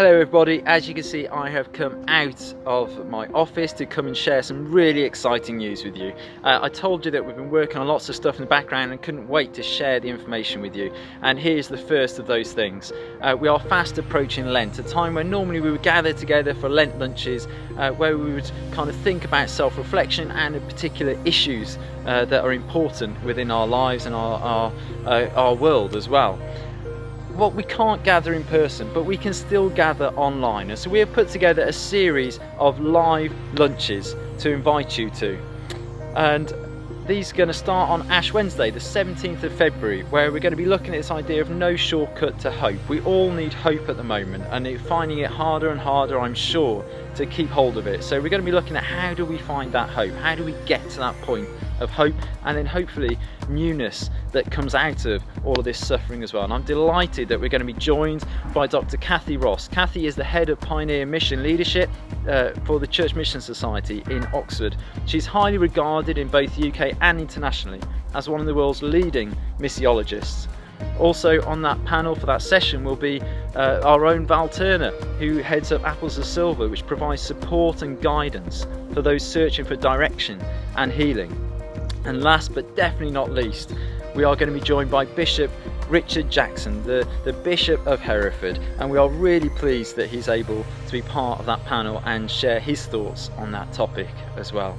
Hello everybody, as you can see I have come out of my office to come and share some really exciting news with you. I told you that we've been working on lots of stuff in the background and couldn't wait to share the information with you, and here's the first of those things. We are fast approaching Lent, a time where normally we would gather together for Lent lunches where we would kind of think about self-reflection and particular issues that are important within our lives and our world as well. Well, we can't gather in person, but we can still gather online, and so we have put together a series of live lunches to invite you to, and these are going to start on Ash Wednesday, the 17th of February, where we're going to be looking at this idea of no shortcut to hope. We all need hope at the moment, and finding it harder and harder, I'm sure, to keep hold of it. So we're going to be looking at how do we find that hope, how do we get to that point of hope, and then hopefully newness that comes out of all of this suffering as well. And I'm delighted that we're going to be joined by Dr. Kathy Ross. Kathy is the head of Pioneer Mission Leadership for the Church Mission Society in Oxford. She's highly regarded in both UK and internationally as one of the world's leading missiologists. Also on that panel for that session will be our own Val Turner, who heads up Apples of Silver, which provides support and guidance for those searching for direction and healing. And last but definitely not least, we are going to be joined by Bishop Richard Jackson, the Bishop of Hereford, and we are really pleased that he's able to be part of that panel and share his thoughts on that topic as well.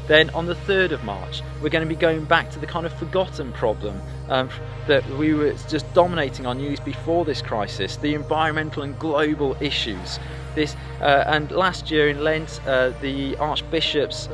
Then on the 3rd of March, we're going to be going back to the kind of forgotten problem that we were just dominating our news before this crisis, the environmental and global issues. And last year in Lent, the Archbishop's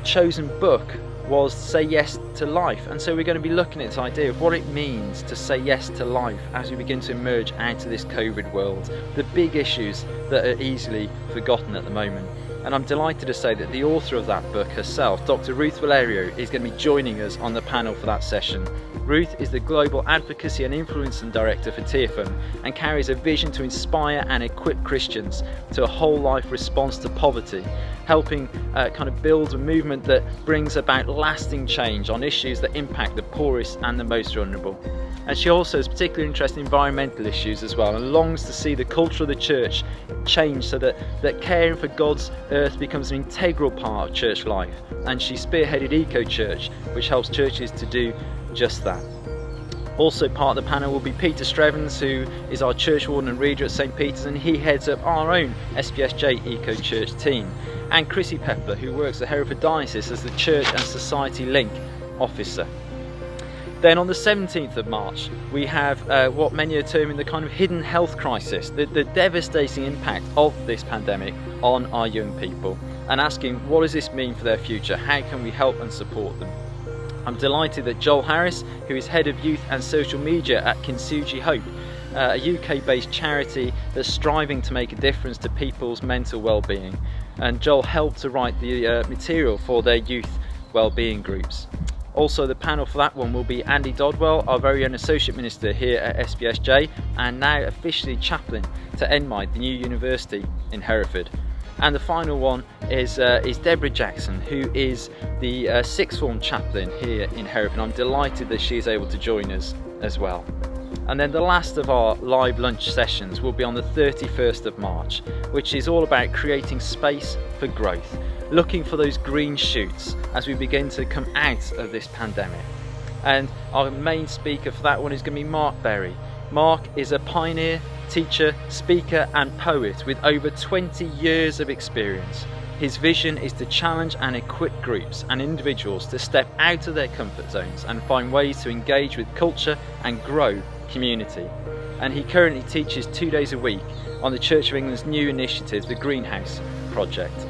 chosen book was Say Yes to Life, and so we're going to be looking at this idea of what it means to say yes to life as we begin to emerge out of this COVID world, the big issues that are easily forgotten at the moment. And I'm delighted to say that the author of that book herself, Dr. Ruth Valerio, is going to be joining us on the panel for that session. Ruth is the Global Advocacy and Influence Director for TFM and carries a vision to inspire and equip Christians to a whole life response to poverty, helping kind of build a movement that brings about lasting change on issues that impact the poorest and the most vulnerable. And she also is particularly interested in environmental issues as well, and longs to see the culture of the church change so that caring for God's earth becomes an integral part of church life. And she spearheaded Eco Church, which helps churches to do just that. Also part of the panel will be Peter Strevens, who is our church warden and reader at St. Peter's, and he heads up our own SPSJ Eco Church team. And Chrissy Pepler, who works at Hereford Diocese as the Church and Society Link Officer. Then on the 17th of March, we have what many are terming the kind of hidden health crisis, the devastating impact of this pandemic on our young people, and asking what does this mean for their future, how can we help and support them. I'm delighted that Joel Harris, who is Head of Youth and Social Media at Kintsugi Hope, a UK-based charity that's striving to make a difference to people's mental well-being, and Joel helped to write the material for their youth well-being groups. Also, the panel for that one will be Andy Dodwell, our very own Associate Minister here at SPSJ, and now officially Chaplain to Enmide, the new university in Hereford. And the final one is Deborah Jackson, who is the sixth form chaplain here in Hereford. I'm delighted that she is able to join us as well. And then the last of our live lunch sessions will be on the 31st of March, which is all about creating space for growth, looking for those green shoots as we begin to come out of this pandemic. And our main speaker for that one is going to be Mark Berry. Mark is a pioneer, teacher, speaker and poet with over 20 years of experience. His vision is to challenge and equip groups and individuals to step out of their comfort zones and find ways to engage with culture and grow community. And he currently teaches 2 days a week on the Church of England's new initiative, the Greenhouse Project.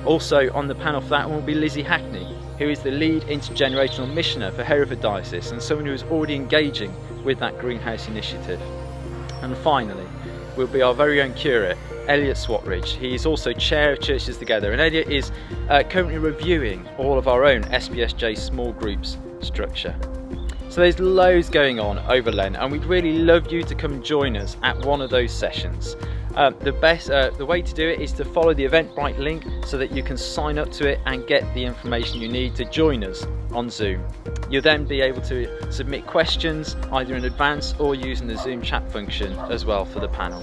Also on the panel for that one will be Lizzie Hackney, who is the lead intergenerational missioner for Hereford Diocese and someone who is already engaging with that Greenhouse initiative. And finally will be our very own curate, Elliot Swatridge. He is also chair of Churches Together, and Elliot is currently reviewing all of our own SPSJ small groups structure. So there's loads going on over Lent, and we'd really love you to come and join us at one of those sessions. The way to do it is to follow the Eventbrite link so that you can sign up to it and get the information you need to join us on Zoom. You'll then be able to submit questions either in advance or using the Zoom chat function as well for the panel.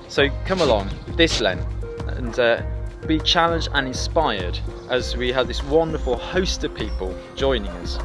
So come along this Lent and be challenged and inspired as we have this wonderful host of people joining us.